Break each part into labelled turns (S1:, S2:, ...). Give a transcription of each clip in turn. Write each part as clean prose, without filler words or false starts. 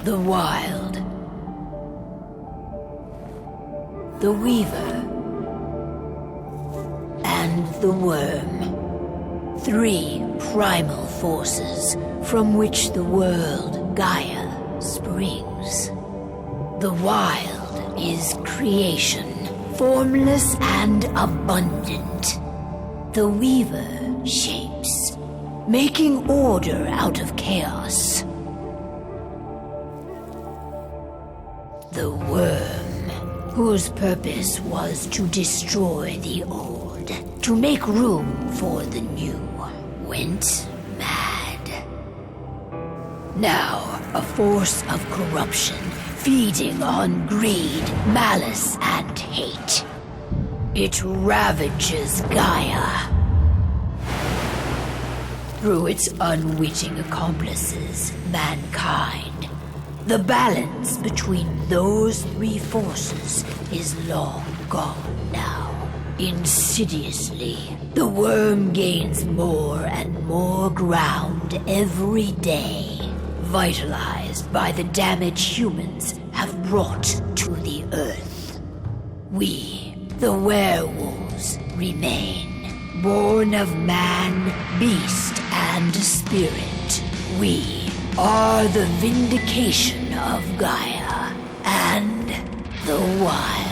S1: The Wild. The Weaver. And the Worm. 3 primal forces from which the world, Gaia, springs. The Wild is creation, formless and abundant. The Weaver shapes, making order out of chaos. The Worm, whose purpose was to destroy the old, to make room for the new, went mad. Now, a force of corruption, feeding on greed, malice, and hate. It ravages Gaia. Through its unwitting accomplices, mankind. The balance between those 3 forces is long gone now. Insidiously, the Worm gains more and more ground every day, vitalized by the damage humans have brought to the Earth. We, the werewolves, remain, born of man, beast, and spirit. We are the vindication of Gaia and the Wild.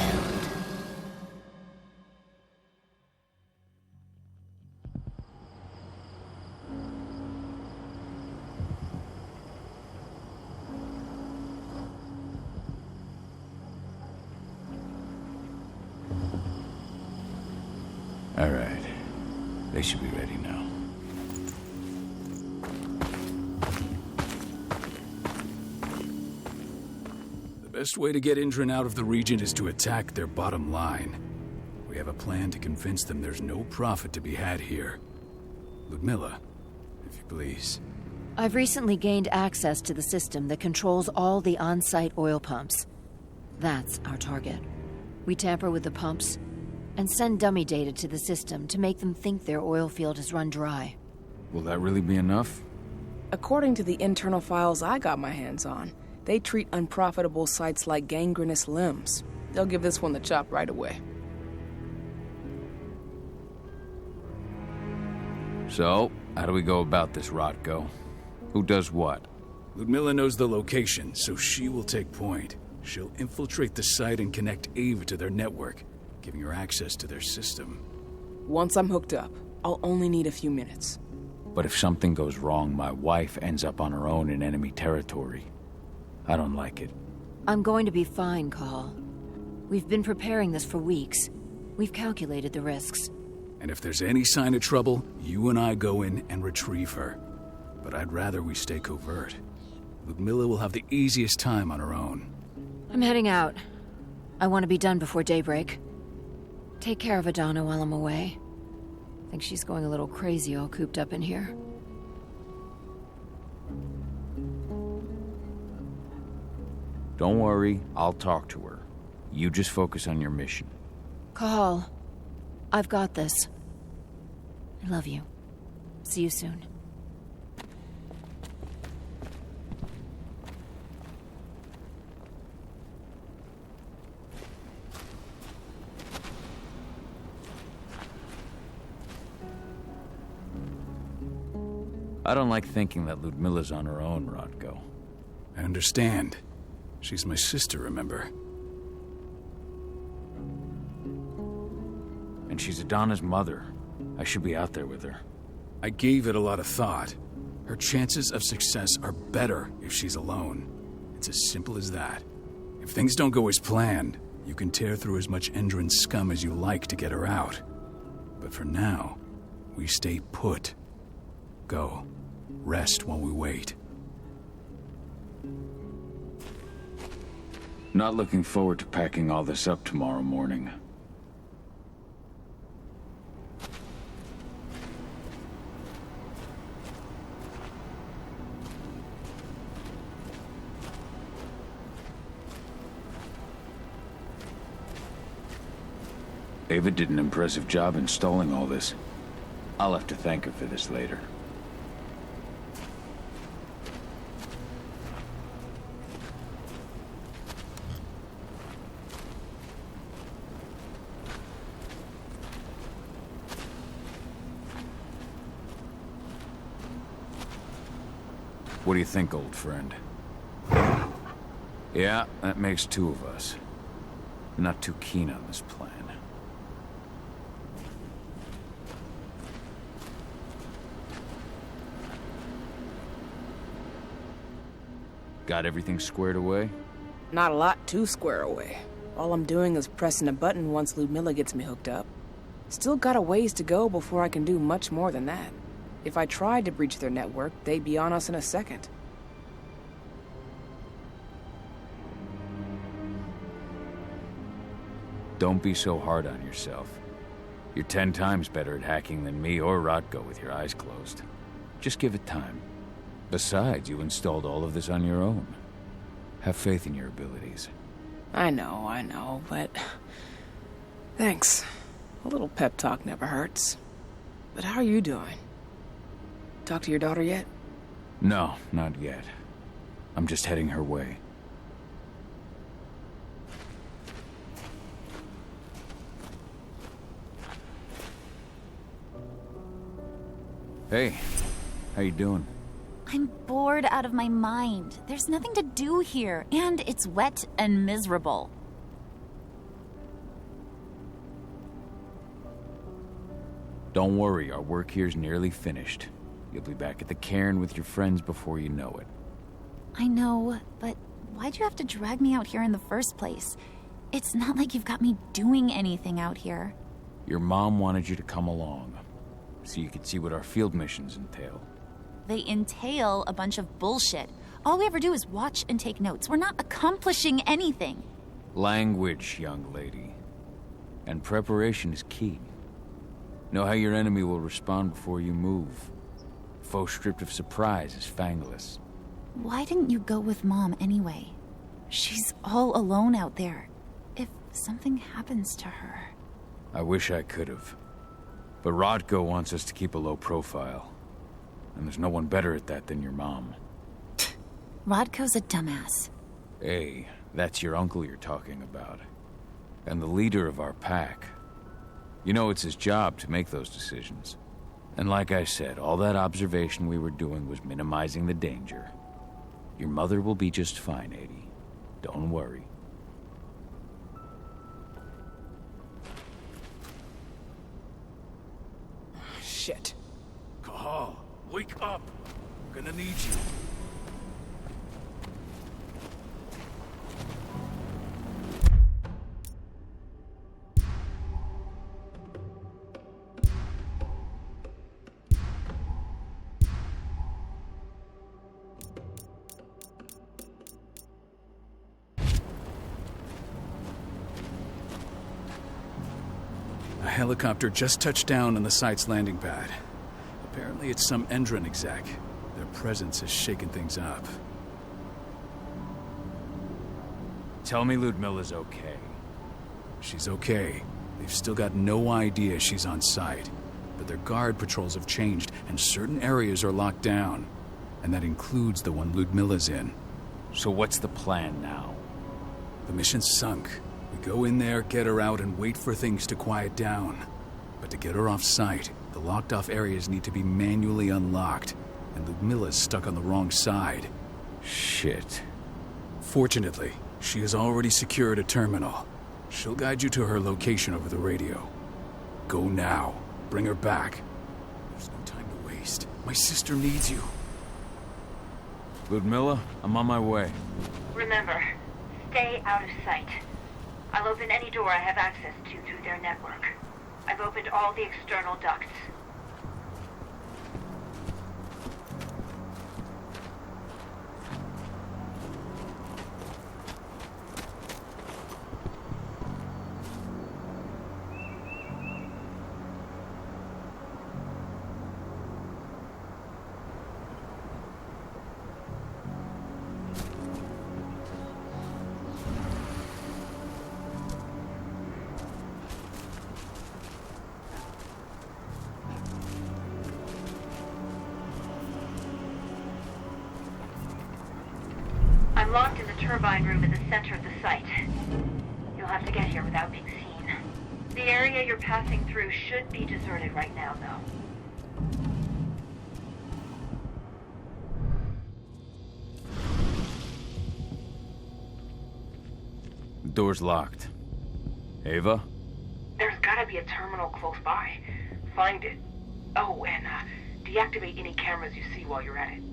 S2: All right. They should be ready now.
S3: The best way to get Indran out of the region is to attack their bottom line. We have a plan to convince them there's no profit to be had here. Ludmilla, if you please.
S4: I've recently gained access to the system that controls all the on-site oil pumps. That's our target. We tamper with the pumps and send dummy data to the system to make them think their oil field has run dry.
S2: Will that really be enough?
S5: According to the internal files I got my hands on, they treat unprofitable sites like gangrenous limbs. They'll give this one the chop right away.
S2: So, how do we go about this, Rotko? Who does what?
S3: Ludmilla knows the location, so she will take point. She'll infiltrate the site and connect Ava to their network, giving her access to their system.
S5: Once I'm hooked up, I'll only need a few minutes.
S2: But if something goes wrong, my wife ends up on her own in enemy territory. I don't like it.
S4: I'm going to be fine, Call. We've been preparing this for weeks. We've calculated the risks.
S3: And if there's any sign of trouble, you and I go in and retrieve her. But I'd rather we stay covert. Ludmilla will have the easiest time on her own.
S4: I'm heading out. I want to be done before daybreak. Take care of Adana while I'm away. I think she's going a little crazy all cooped up in here.
S2: Don't worry, I'll talk to her. You just focus on your mission.
S4: Call. I've got this. I love you. See you soon.
S2: I don't like thinking that Ludmilla's on her own, Rotko.
S3: I understand. She's my sister, remember?
S2: And she's Adana's mother. I should be out there with her.
S3: I gave it a lot of thought. Her chances of success are better if she's alone. It's as simple as that. If things don't go as planned, you can tear through as much Endron scum as you like to get her out. But for now, we stay put. Go. Rest while we wait.
S2: Not looking forward to packing all this up tomorrow morning. Ava did an impressive job installing all this. I'll have to thank her for this later. What do you think, old friend? Yeah, that makes two of us. Not too keen on this plan. Got everything squared away?
S5: Not a lot to square away. All I'm doing is pressing a button once Ludmilla gets me hooked up. Still got a ways to go before I can do much more than that. If I tried to breach their network, they'd be on us in a second.
S2: Don't be so hard on yourself. You're 10 times better at hacking than me or Rotko with your eyes closed. Just give it time. Besides, you installed all of this on your own. Have faith in your abilities.
S5: I know, but... Thanks. A little pep talk never hurts. But how are you doing? Talk to your daughter yet?
S2: No, not yet. I'm just heading her way. Hey, how you doing?
S6: I'm bored out of my mind. There's nothing to do here, and it's wet and miserable.
S2: Don't worry, our work here's nearly finished. You'll be back at the cairn with your friends before you know it.
S6: I know, but why'd you have to drag me out here in the first place? It's not like you've got me doing anything out here.
S2: Your mom wanted you to come along, so you could see what our field missions entail.
S6: They entail a bunch of bullshit. All we ever do is watch and take notes. We're not accomplishing anything.
S2: Language, young lady. And preparation is key. Know how your enemy will respond before you move. Faux stripped of surprise is fangless.
S6: Why didn't you go with Mom anyway? She's all alone out there. If something happens to her...
S2: I wish I could have. But Rodko wants us to keep a low profile. And there's no one better at that than your mom.
S6: Rodko's a dumbass.
S2: Hey, that's your uncle you're talking about. And the leader of our pack. You know it's his job to make those decisions. And like I said, all that observation we were doing was minimizing the danger. Your mother will be just fine, Adie. Don't worry.
S5: Shit.
S3: Cahal, wake up! I'm gonna need you. A helicopter just touched down on the site's landing pad. Apparently it's some Endron exec. Their presence has shaken things up.
S2: Tell me Ludmilla's okay.
S3: She's okay. They've still got no idea she's on site. But their guard patrols have changed, and certain areas are locked down. And that includes the one Ludmilla's in.
S2: So what's the plan now?
S3: The mission's sunk. We go in there, get her out, and wait for things to quiet down. But to get her off site, the locked-off areas need to be manually unlocked, and Ludmilla's stuck on the wrong side.
S2: Shit.
S3: Fortunately, she has already secured a terminal. She'll guide you to her location over the radio. Go now. Bring her back. There's no time to waste. My sister needs you.
S2: Ludmilla, I'm on my way.
S1: Remember, stay out of sight. I'll open any door I have access to through their network. I've opened all the external ducts. I'm locked in the turbine room in the center of the site. You'll have to get here without being seen. The area you're passing through should be deserted right now, though.
S2: door's locked. Ava?
S5: There's gotta be a terminal close by. Find it. Oh, and deactivate any cameras you see while you're at it.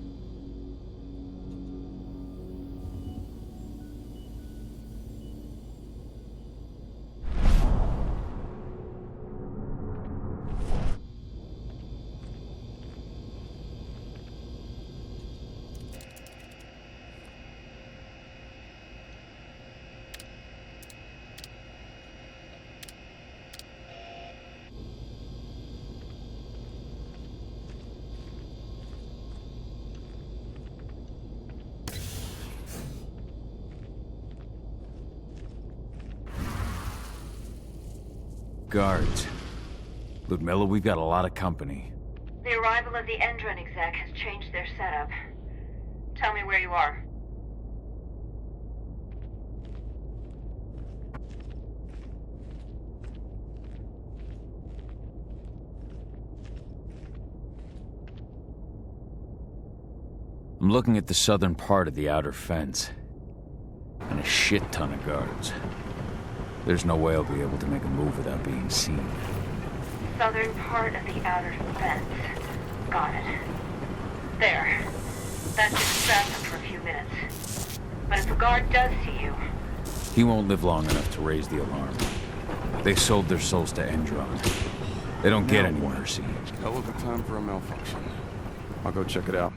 S2: Guards. Ludmilla, we've got a lot of company.
S1: The arrival of the Endron exec has changed their setup. Tell me where you are.
S2: I'm looking at the southern part of the outer fence. And a shit ton of guards. There's no way I'll be able to make a move without being seen.
S1: Southern part of the outer fence. Got it. There. That should distract them for a few minutes. But if a guard does see you...
S2: He won't live long enough to raise the alarm. They sold their souls to Endron. They don't get any mercy.
S7: Hell of a time for a malfunction. I'll go check it out.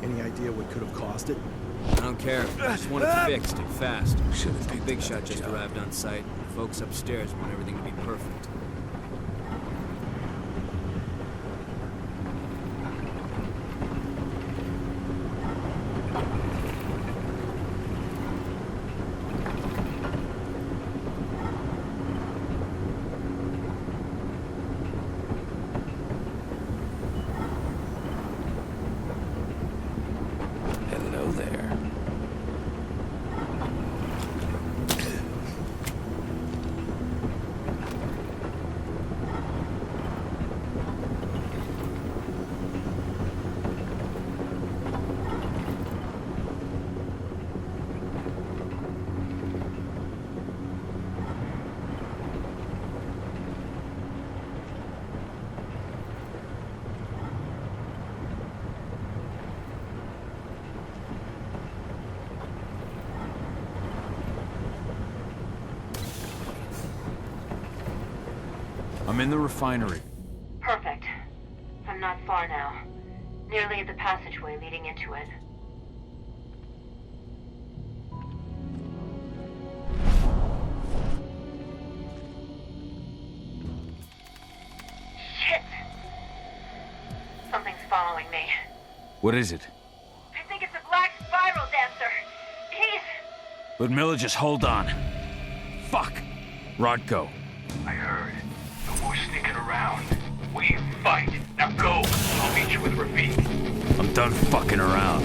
S8: Any idea what could have caused it?
S9: I don't care. I just want it fixed and fast.
S2: Some
S9: Big Shot just arrived on site. The folks upstairs want everything to be perfect.
S2: Hello there. I'm in the refinery.
S1: Perfect. I'm not far now. Nearly at the passageway leading into it. Shit! Something's following me.
S2: What is it?
S1: I think it's a black spiral dancer. He's...
S2: Ludmilla, just hold on. Fuck! Rodko.
S10: I heard. No more sneaking around. We fight. Now go. I'll meet you with Rafik.
S2: I'm done fucking around.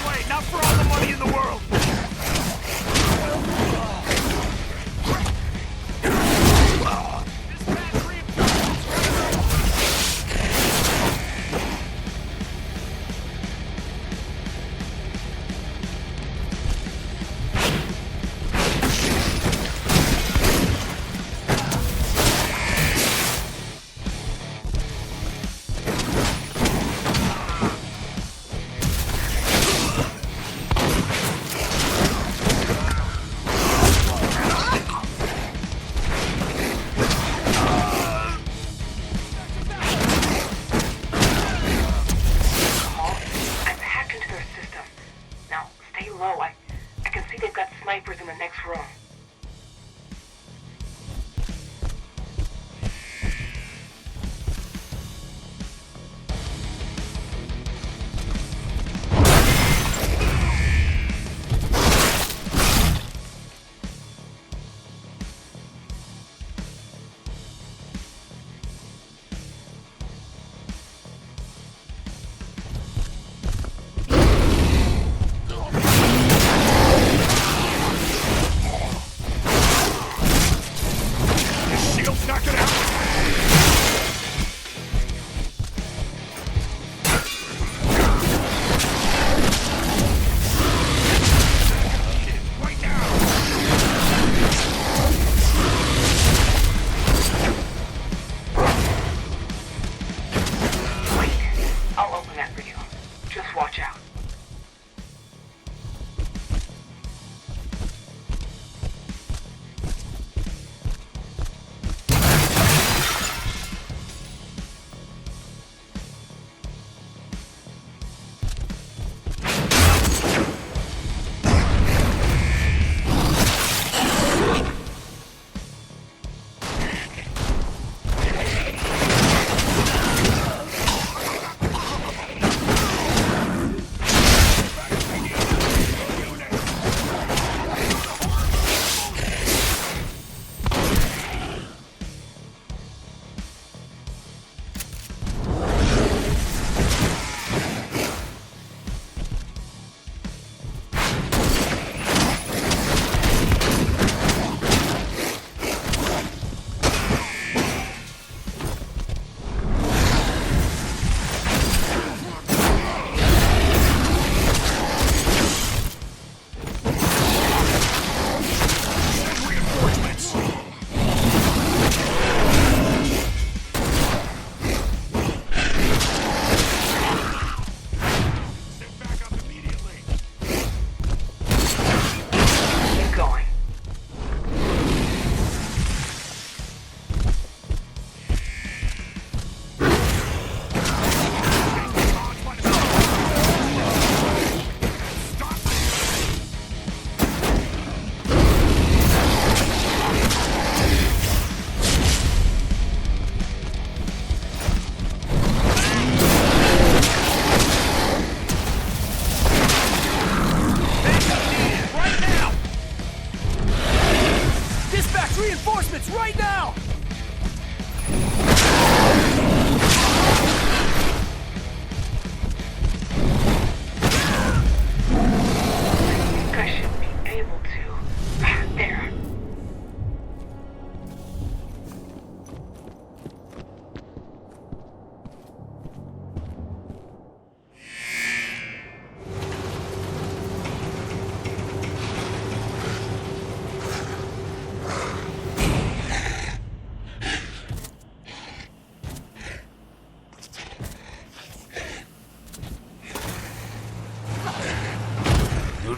S10: Wait, not for all the money in the world.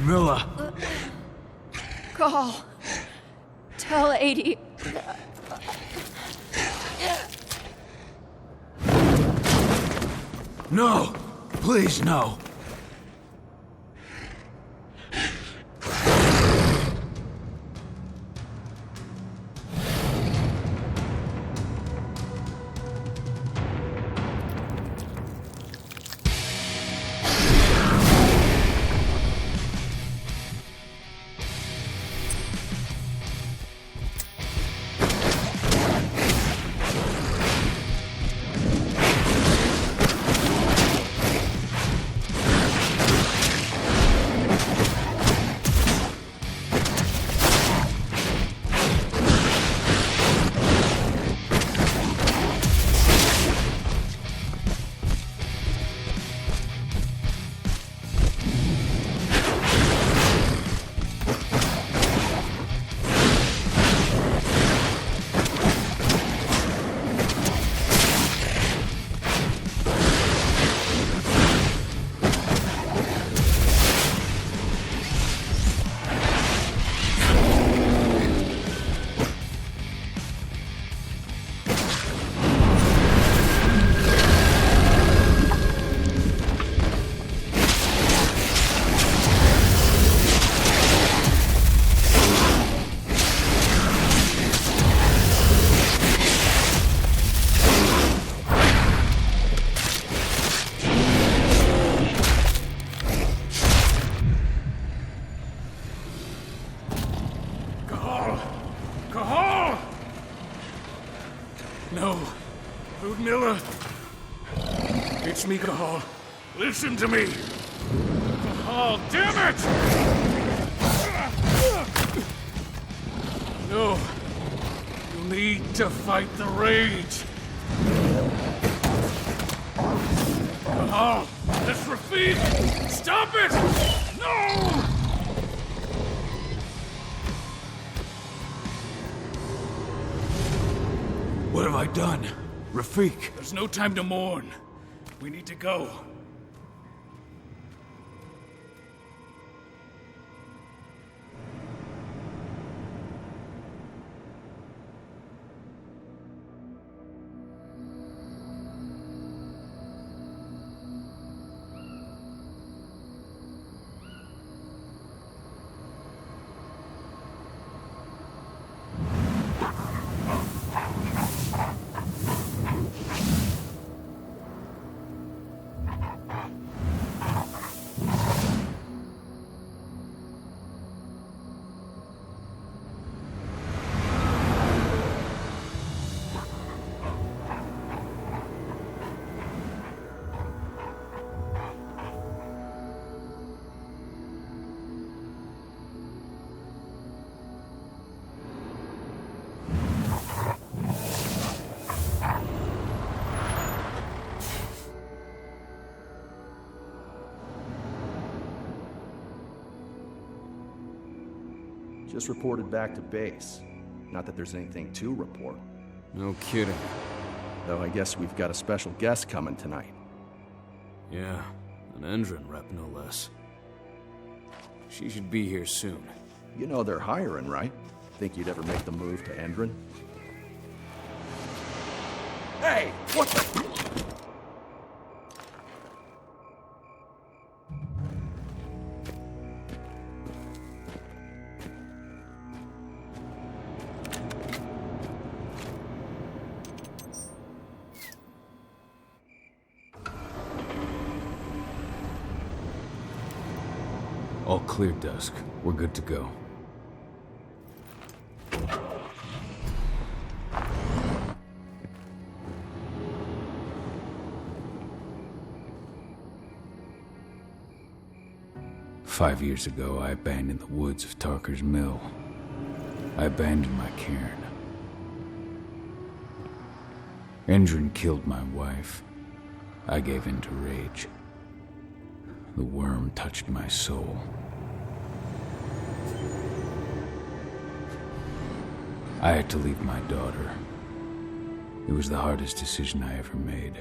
S2: Milla!
S4: Call. Tell 80.
S2: No! Please, no!
S3: No. Ludmilla. It's me, Cahal. Listen to me. Cahal, damn it! No. You need to fight the rage. Cahal, that's Rafik! Stop it! No!
S2: What have I done? Rafik!
S3: There's no time to mourn. We need to go.
S8: Just reported back to base. Not that there's anything to report.
S7: No kidding.
S8: Though I guess we've got a special guest coming tonight.
S9: Yeah, an Endron rep no less. She should be here soon.
S8: You know they're hiring, right? Think you'd ever make the move to Endron? Hey! What the...
S2: All clear, Dusk. We're good to go. "5 years ago, I abandoned the woods of Tarker's Mill. I abandoned my cairn. Endron killed my wife. I gave in to rage. The worm touched my soul. I had to leave my daughter. It was the hardest decision I ever made.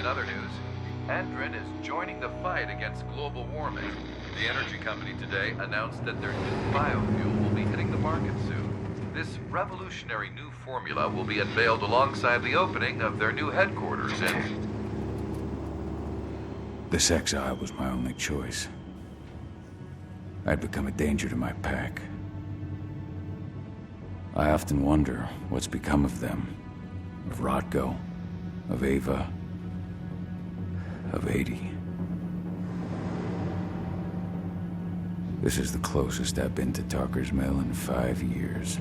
S11: In other news, Endrin is joining the fight against global warming. The energy company today announced that their new biofuel will be hitting the market soon. This revolutionary new formula will be unveiled alongside the opening of their new headquarters in...
S2: This exile was my only choice. I'd become a danger to my pack. I often wonder what's become of them. Of Rodko, of Ava, of 80. This is the closest I've been to Talker's Mill in 5 years.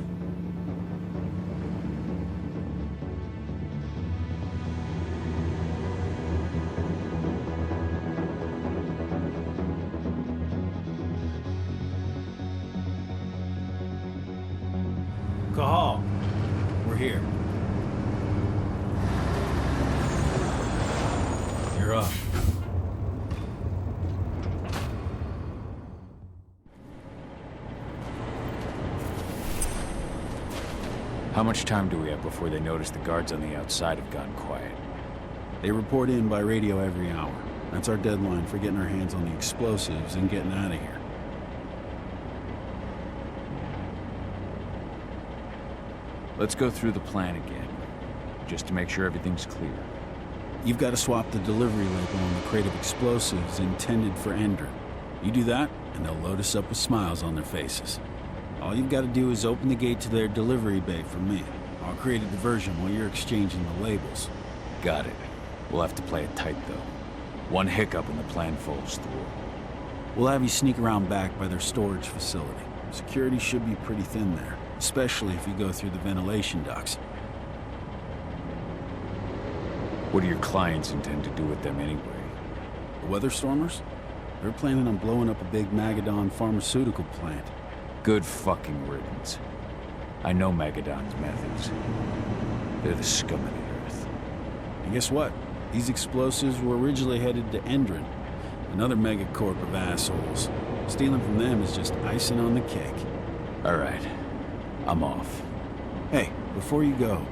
S3: Cahal, we're here. You're up.
S2: How much time do we have before they notice the guards on the outside have gone quiet?
S12: They report in by radio every hour. That's our deadline for getting our hands on the explosives and getting out of here.
S2: Let's go through the plan again, just to make sure everything's clear.
S12: You've got to swap the delivery label on the crate of explosives intended for Endrin. You do that, and they'll load us up with smiles on their faces. All you've got to do is open the gate to their delivery bay for me. I'll create a diversion while you're exchanging the labels.
S2: Got it. We'll have to play it tight, though. One hiccup and the plan falls through.
S12: We'll have you sneak around back by their storage facility. Security should be pretty thin there, especially if you go through the ventilation ducts.
S2: What do your clients intend to do with them anyway?
S12: The Weatherstormers? They're planning on blowing up a big Magadon pharmaceutical plant.
S2: Good fucking riddance. I know Magadon's methods. They're the scum of the earth.
S12: And guess what? These explosives were originally headed to Endrin, another megacorp of assholes. Stealing from them is just icing on the cake.
S2: All right. I'm off.
S12: Hey, before you go,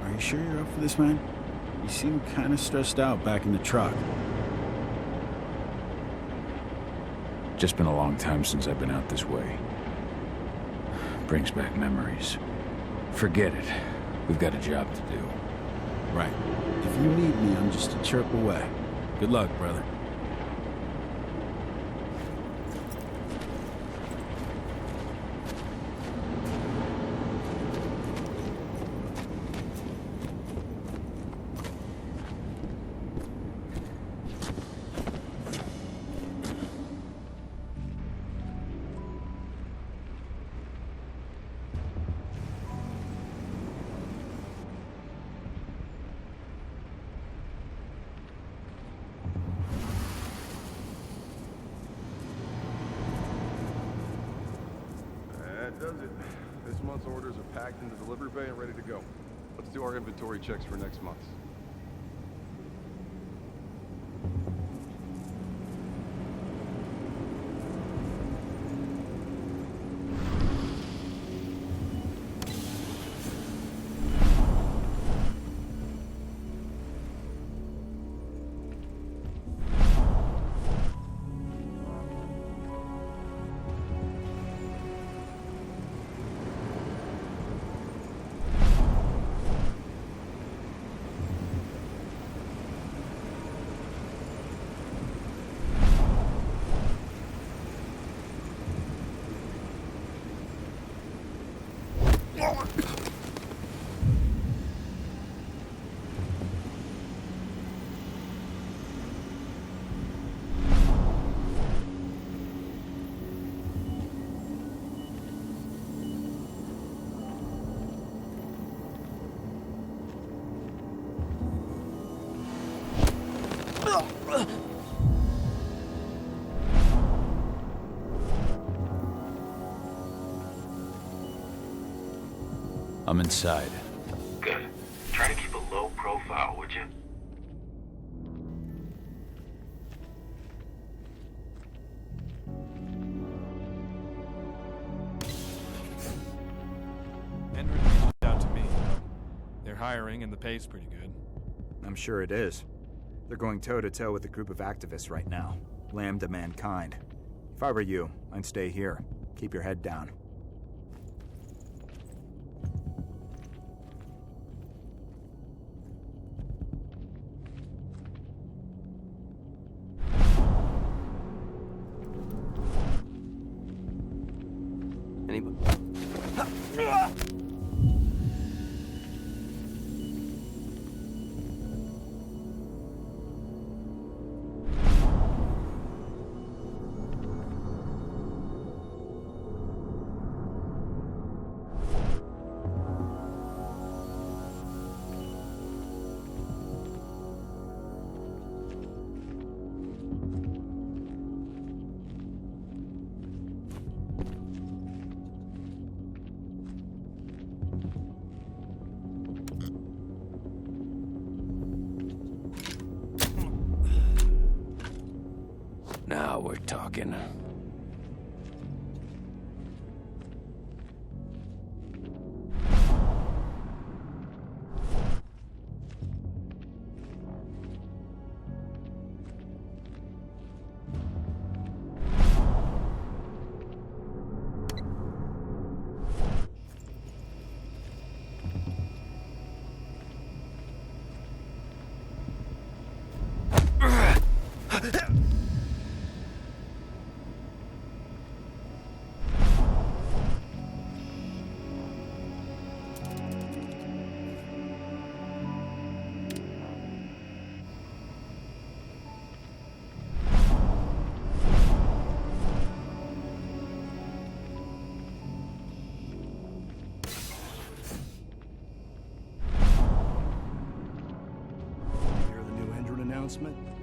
S12: are you sure you're up for this, man? You seem kind of stressed out back in the truck.
S2: Just been a long time since I've been out this way. Brings back memories. Forget it. We've got a job to do.
S12: Right. If you need me, I'm just a chirp away. Good luck, brother.
S7: Does it. This month's orders are packed in the delivery bay and ready to go. Let's do our inventory checks for next month.
S2: I'm inside.
S10: Good. Try to keep a low profile, would you?
S13: Henry reached out to me. They're hiring and the pay's pretty good.
S8: I'm sure it is.
S13: They're going toe-to-toe with a group of activists right now. Lambda mankind. If I were you, I'd stay here. Keep your head down.
S14: Anybody?
S2: Now we're talking.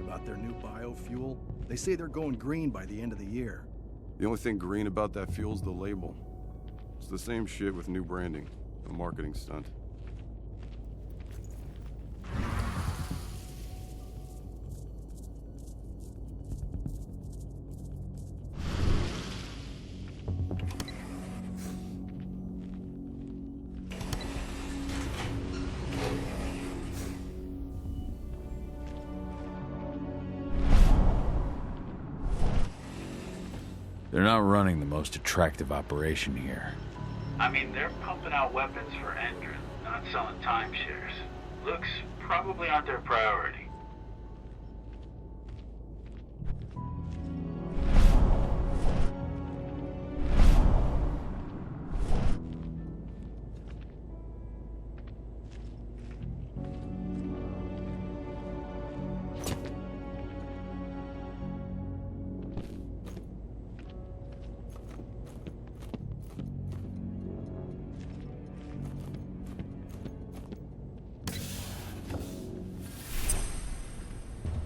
S8: About their new biofuel. They say they're going green by the end of the year.
S7: The only thing green about that fuel's the label. It's the same shit with new branding. A marketing stunt.
S2: They're not running the most attractive operation here.
S10: I mean, they're pumping out weapons for Endrin, not selling timeshares. Looks probably aren't their priority.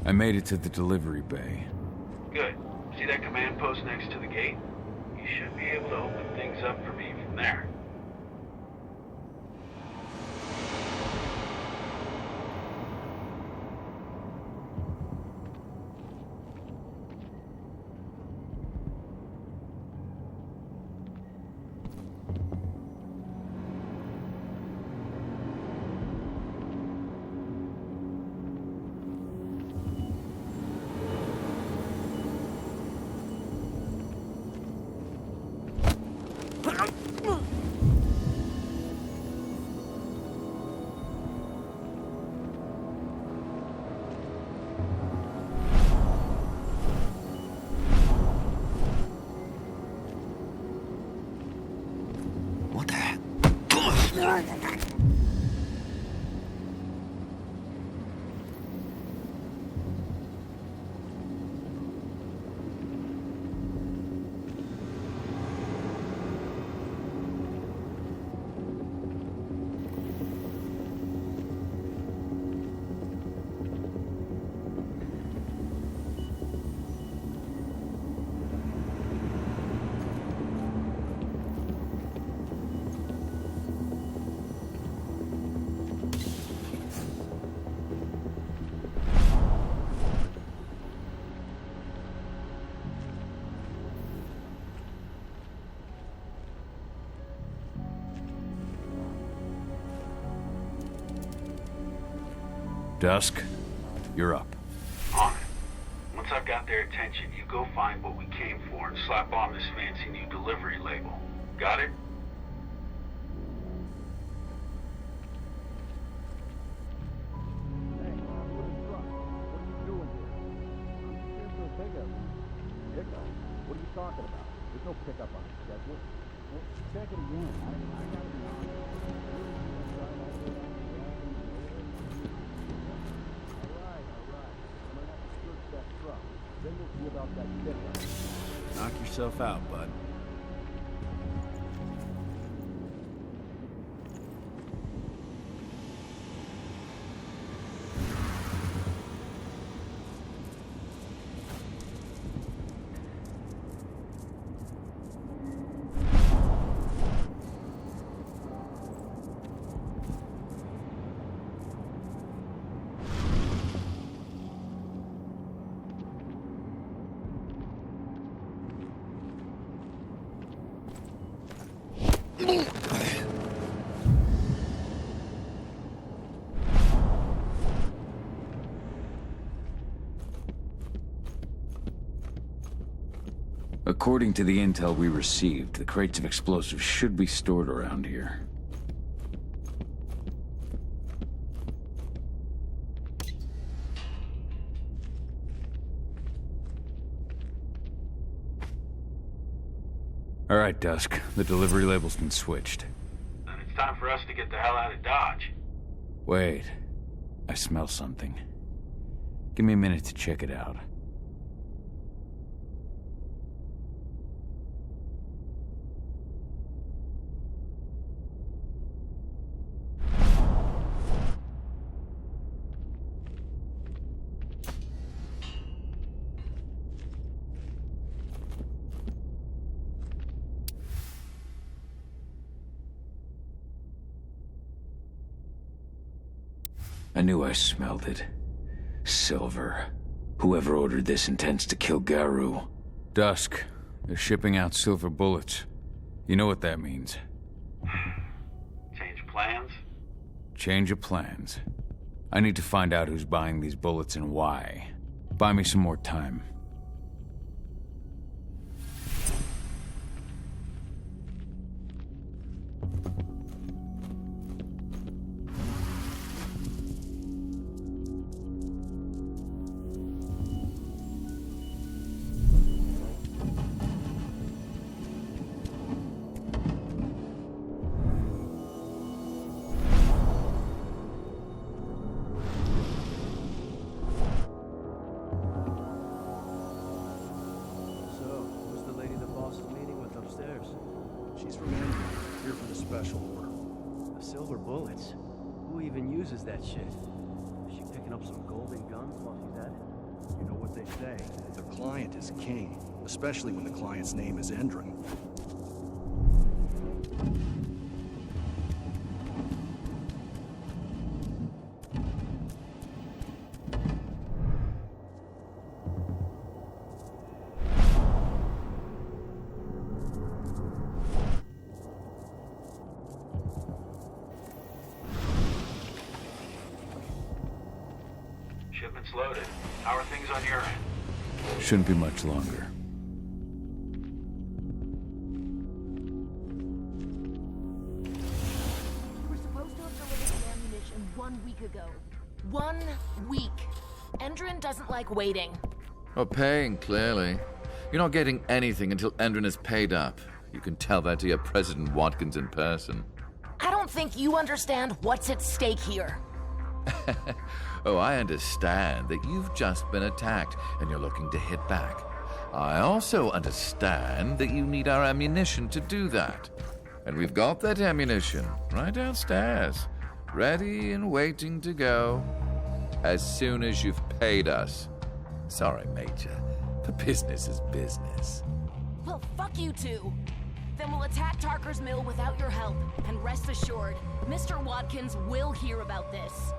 S2: I made it to the delivery bay.
S10: Good. See that command post next to the gate? You should be able to open things up for me from there.
S2: Dusk, you're up.
S10: got their attention, you go find what we came for and slap on this fancy new delivery label. Got it?
S8: What are you talking about? There's no pickup on the schedule. Well, check it again. I gotta be honest. I'm gonna have to search that truck. Then we'll see about that pickup.
S12: Knock yourself out, bud.
S2: According to the intel we received, the crates of explosives should be stored around here. All right, Dusk. The delivery label's been switched.
S10: Then it's time for us to get the hell out of Dodge.
S2: Wait. I smell something. Give me a minute to check it out. I knew I smelled it. Silver. Whoever ordered this intends to kill Garou. Dusk. They're shipping out silver bullets. You know what that means.
S10: Change plans?
S2: Change of plans. I need to find out who's buying these bullets and why. Buy me some more time.
S8: She's from India, here for the special order.
S14: The silver bullets? Who even uses that shit? Is she picking up some golden guns while she's at it?
S8: You know what they say, the client is king, especially when the client's name is Endron.
S10: Shipment's loaded. How are things on your end?
S2: Shouldn't be much longer.
S15: You were supposed to have delivered the ammunition 1 week ago. 1 week. Endron doesn't like waiting.
S11: Well, paying, clearly. You're not getting anything until Endron is paid up. You can tell that to your President Watkins in person.
S15: I don't think you understand what's at stake here.
S11: Oh, I understand that you've just been attacked and you're looking to hit back. I also understand that you need our ammunition to do that. And we've got that ammunition right downstairs, ready and waiting to go as soon as you've paid us. Sorry, Major, but business is business.
S15: Well, fuck you two. Then we'll attack Tarker's Mill without your help. And rest assured, Mr. Watkins will hear about this.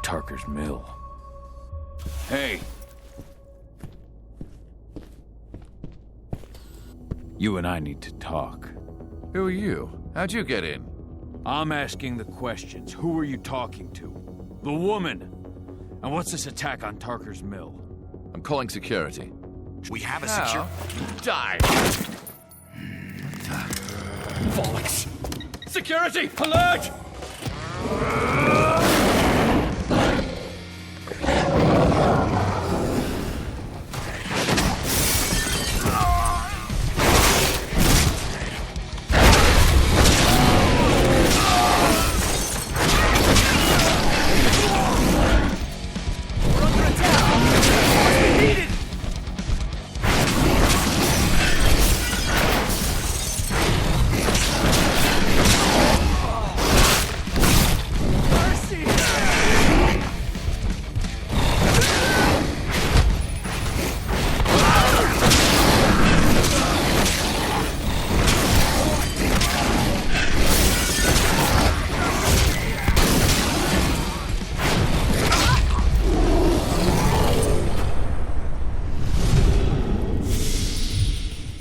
S2: Tarker's Mill. Hey! You and I need to talk.
S11: Who are you? How'd you get in?
S2: I'm asking the questions. Who are you talking to? The woman! And what's this attack on Tarker's Mill?
S11: I'm calling security.
S16: We have a
S17: Now,
S16: secure...
S17: die! Bollocks! Security! Alert!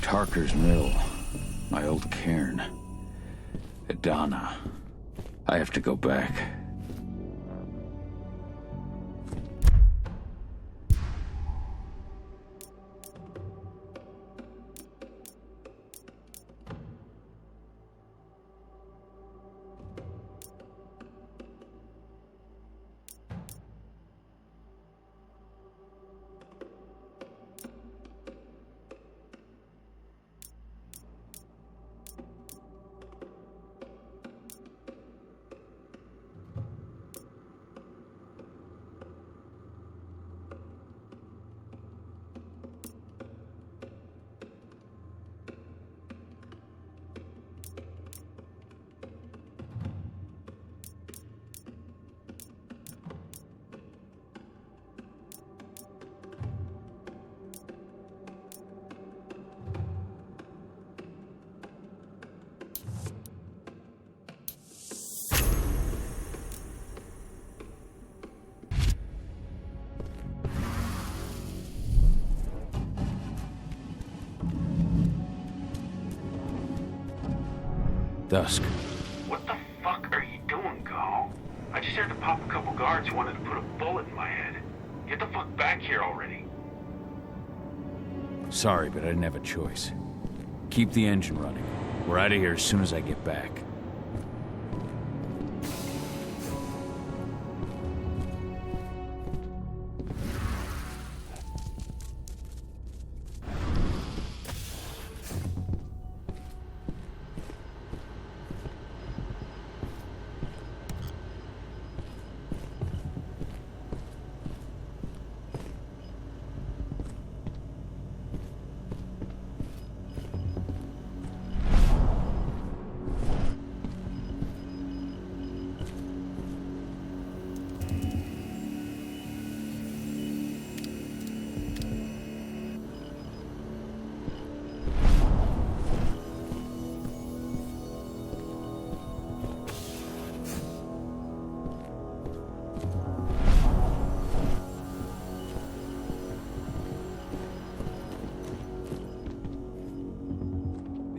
S2: Tarker's Mill. My old cairn. Adana. I have to go back. Dusk.
S10: What the fuck are you doing, Go? I just had to pop a couple guards who wanted to put a bullet in my head. Get the fuck back here already.
S2: Sorry, but I didn't have a choice. Keep the engine running. We're out of here as soon as I get back.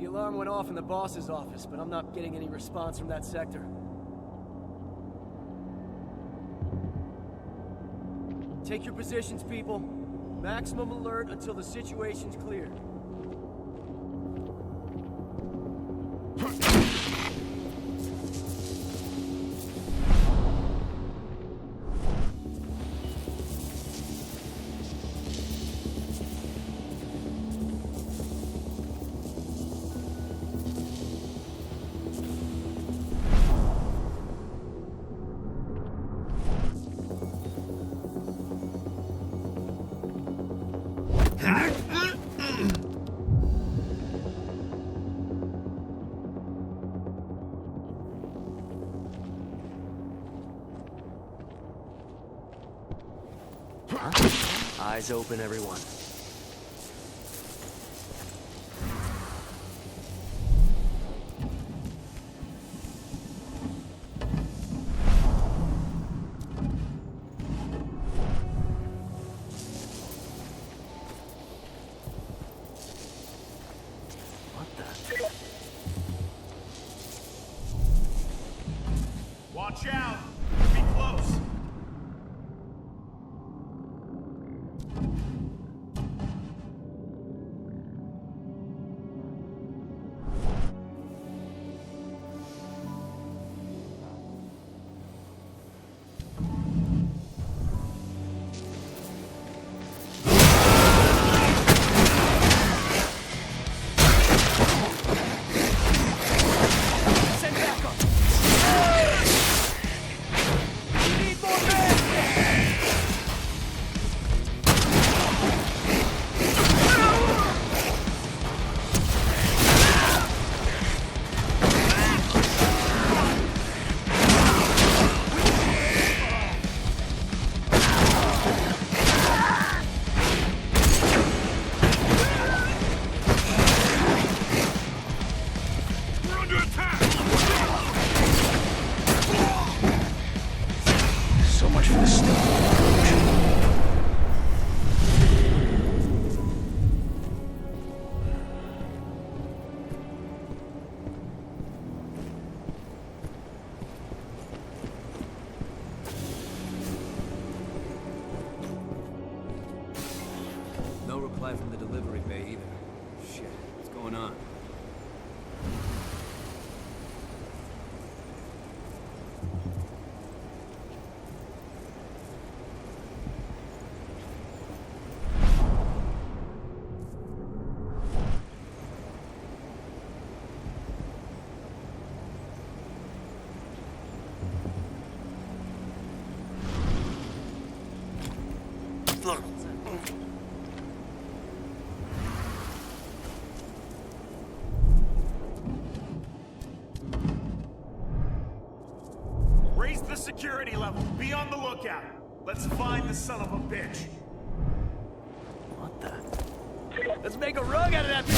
S14: Alarm went off in the boss's office, but I'm not getting any response from that sector. Take your positions, people. Maximum alert until the situation's clear. Eyes open, everyone.
S10: Watch out! Be close!
S16: Raise the security level. Be on the lookout. Let's find the son of a bitch.
S14: What the? Let's make a rug out of that.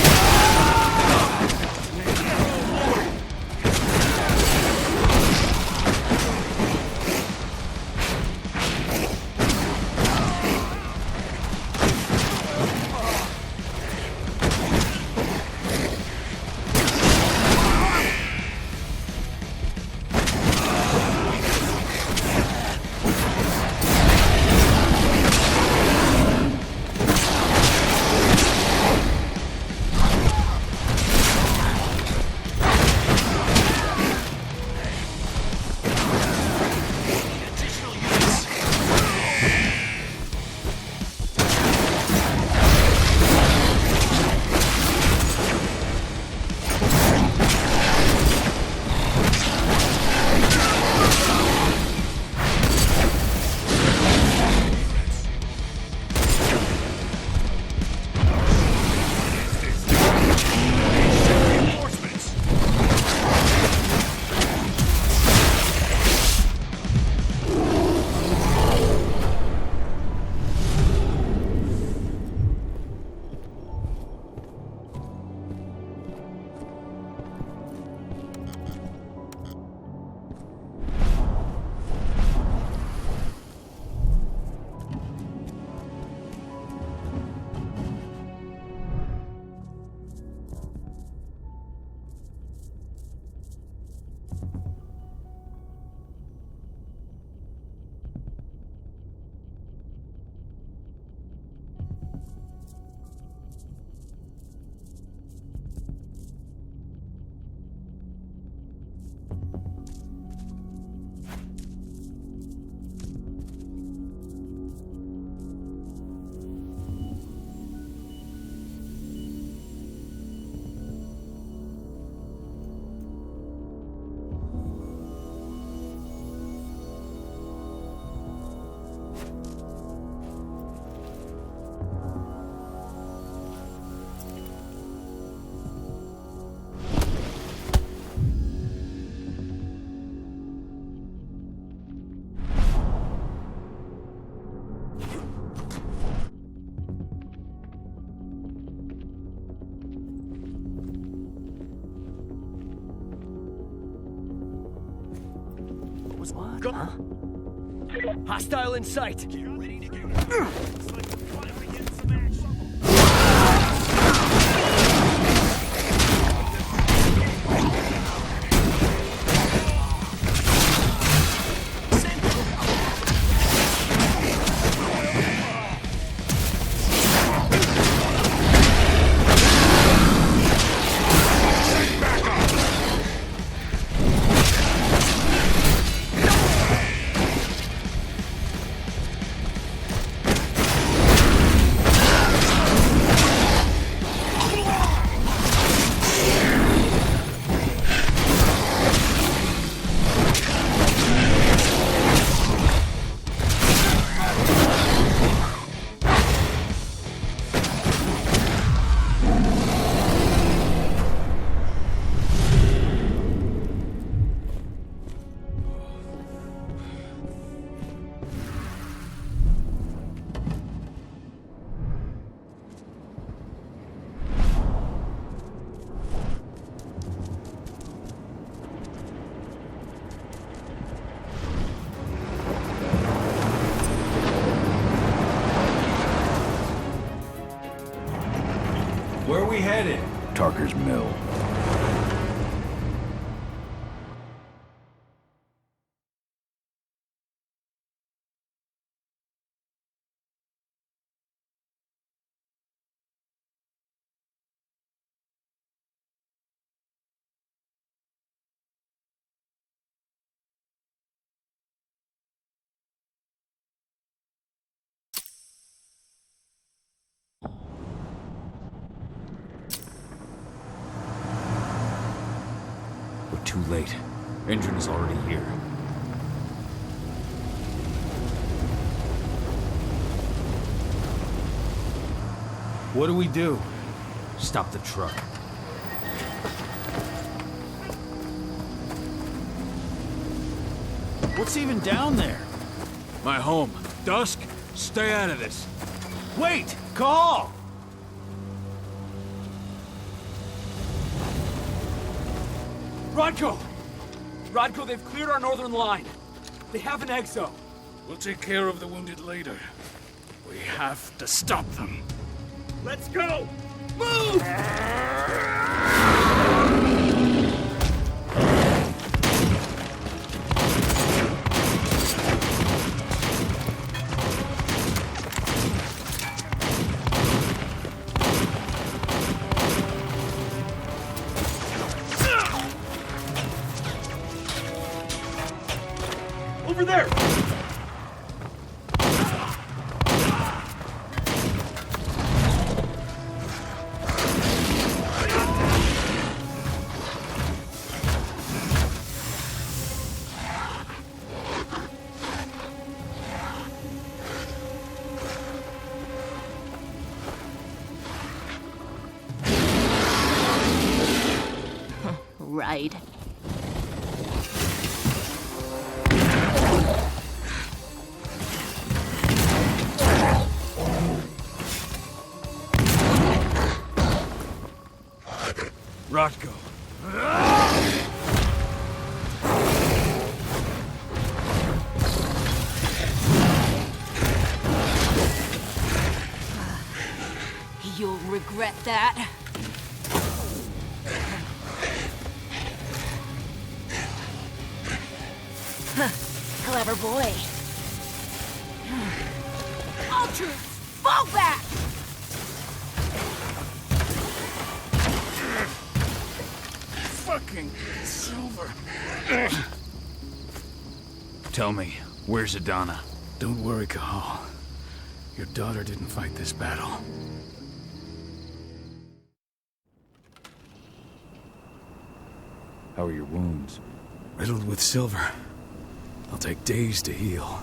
S14: What? Huh? Hostile in sight.
S2: Where are we headed? Tarker's Mill. Too late. Engine is already here.
S12: What do we do?
S2: Stop the truck.
S12: What's even down there?
S3: My home. Dusk, stay out of this.
S12: Wait! Call!
S17: Rodko! Rodko, they've cleared our northern line. They have an exo.
S3: We'll take care of the wounded later. We have to stop them.
S16: Let's go! Move! Over there!
S6: Right.
S3: Rodko.
S15: You'll regret that. Clever boy. All troops, fall back!
S3: Fucking Silver. Tell me, where's Adana? Don't worry, Cahal. Your daughter didn't fight this battle.
S2: How are your wounds?
S3: Riddled with silver. They'll take days to heal.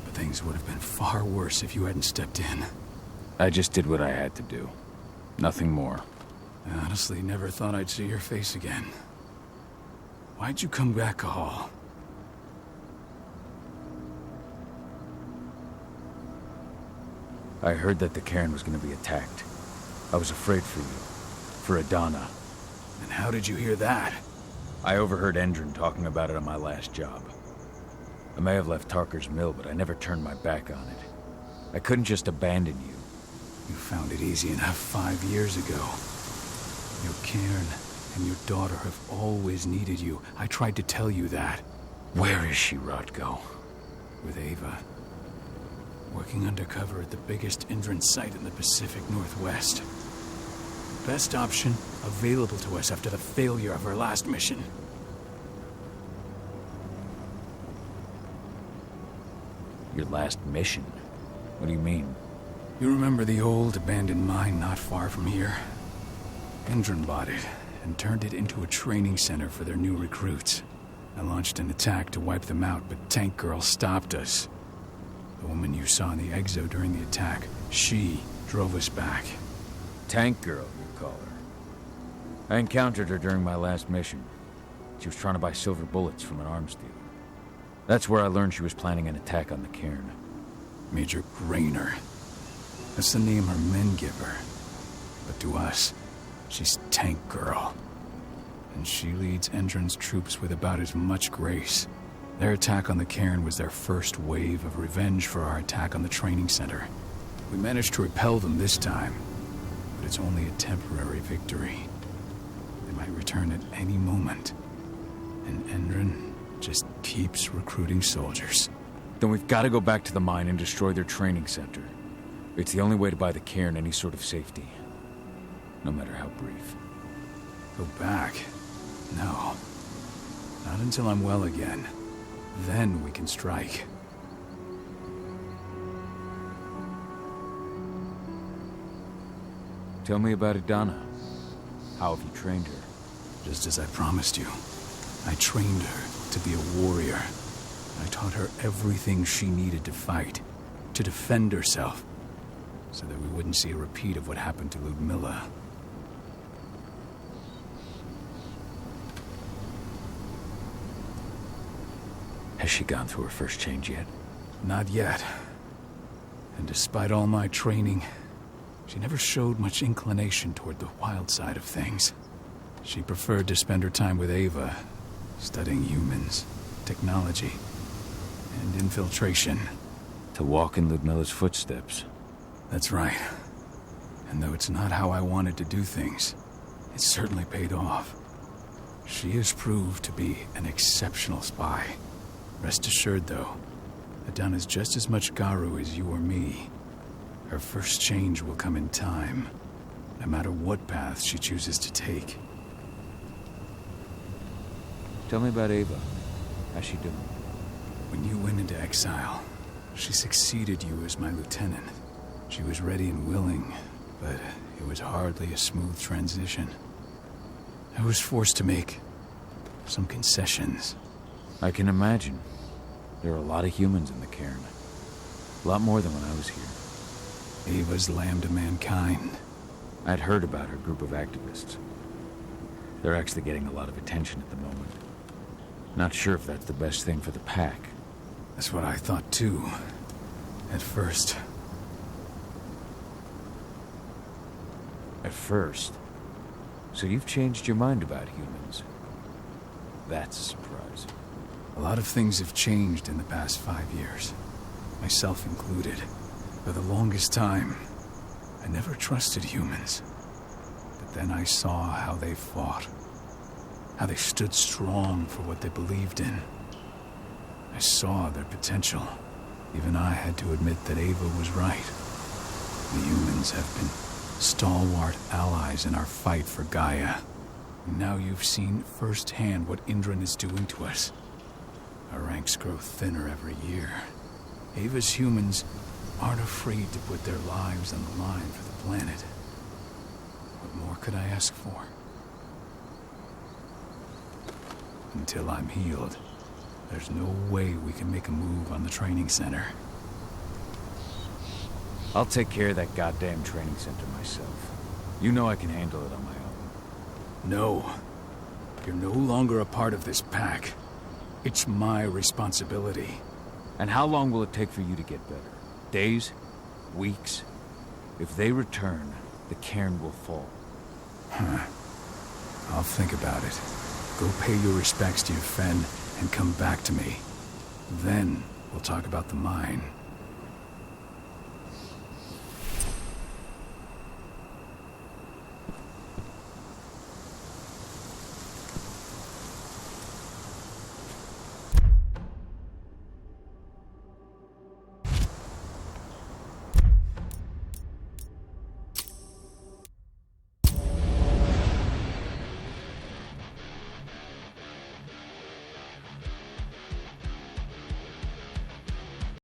S3: But things would have been far worse if you hadn't stepped in.
S2: I just did what I had to do. Nothing more.
S3: I honestly never thought I'd see your face again. Why'd you come back, Cahal?
S2: I heard that the cairn was going to be attacked. I was afraid for you. For Adana.
S3: And how did you hear that?
S2: I overheard Endron talking about it on my last job. I may have left Tarker's mill, but I never turned my back on it. I couldn't just abandon you.
S3: You found it easy enough 5 years ago. Your cairn and your daughter have always needed you. I tried to tell you that.
S2: Where is she, Rodko?
S3: With Ava. Working undercover at the biggest Endron site in the Pacific Northwest. Best option available to us after the failure of our last mission.
S2: Your last mission? What do you mean?
S3: You remember the old abandoned mine not far from here? Endron bought it and turned it into a training center for their new recruits. I launched an attack to wipe them out, but Tank Girl stopped us. The woman you saw in the exo during the attack, she drove us back.
S2: Tank Girl, you call her. I encountered her during my last mission. She was trying to buy silver bullets from an arms dealer. That's where I learned she was planning an attack on the cairn.
S3: Major Grainer. That's the name her men give her. But to us, she's Tank Girl. And she leads Endron's troops with about as much grace. Their attack on the cairn was their first wave of revenge for our attack on the training center. We managed to repel them this time, but it's only a temporary victory. They might return at any moment. And Endron just keeps recruiting soldiers.
S2: Then we've got to go back to the mine and destroy their training center. It's the only way to buy the cairn any sort of safety. No matter how brief.
S3: Go back? No. Not until I'm well again. Then we can strike.
S2: Tell me about Adana. How have you trained her?
S3: Just as I promised you. I trained her to be a warrior. I taught her everything she needed to fight, to defend herself. so that we wouldn't see a repeat of what happened to Ludmilla.
S2: Has she gone through her first change yet?
S3: Not yet. And despite all my training, she never showed much inclination toward the wild side of things. She preferred to spend her time with Ava, studying humans, technology, and infiltration.
S2: To walk in Ludmilla's footsteps.
S3: That's right. And though it's not how I wanted to do things, it certainly paid off. She has proved to be an exceptional spy. Rest assured, though, Adana is just as much Garu as you or me. Her first change will come in time, no matter what path she chooses to take.
S2: Tell me about Ava. How's she doing?
S3: When you went into exile, she succeeded you as my lieutenant. She was ready and willing, but it was hardly a smooth transition. I was forced to make some concessions.
S2: I can imagine. There are a lot of humans in the cairn. A lot more than when I was here.
S3: Ava's lamb to mankind.
S2: I'd heard about her group of activists. They're actually getting a lot of attention at the moment. Not sure if that's the best thing for the pack.
S3: That's what I thought too, at first.
S2: At first? So you've changed your mind about humans? That's a surprise.
S3: A lot of things have changed in the past 5 years, myself included. For the longest time, I never trusted humans. But then I saw how they fought, how they stood strong for what they believed in. I saw their potential. Even I had to admit that Ava was right. The humans have been stalwart allies in our fight for Gaia. And now you've seen firsthand what Indran is doing to us. Our ranks grow thinner every year. Ava's humans aren't afraid to put their lives on the line for the planet. What more could I ask for? Until I'm healed, there's no way we can make a move on the training center.
S2: I'll take care of that goddamn training center myself. You know I can handle it on my own.
S3: No. You're no longer a part of this pack. It's my responsibility.
S2: And how long will it take for you to get better? Days? Weeks? If they return, the cairn will fall.
S3: Huh. I'll think about it. Go pay your respects to your friend and come back to me. Then we'll talk about the mine.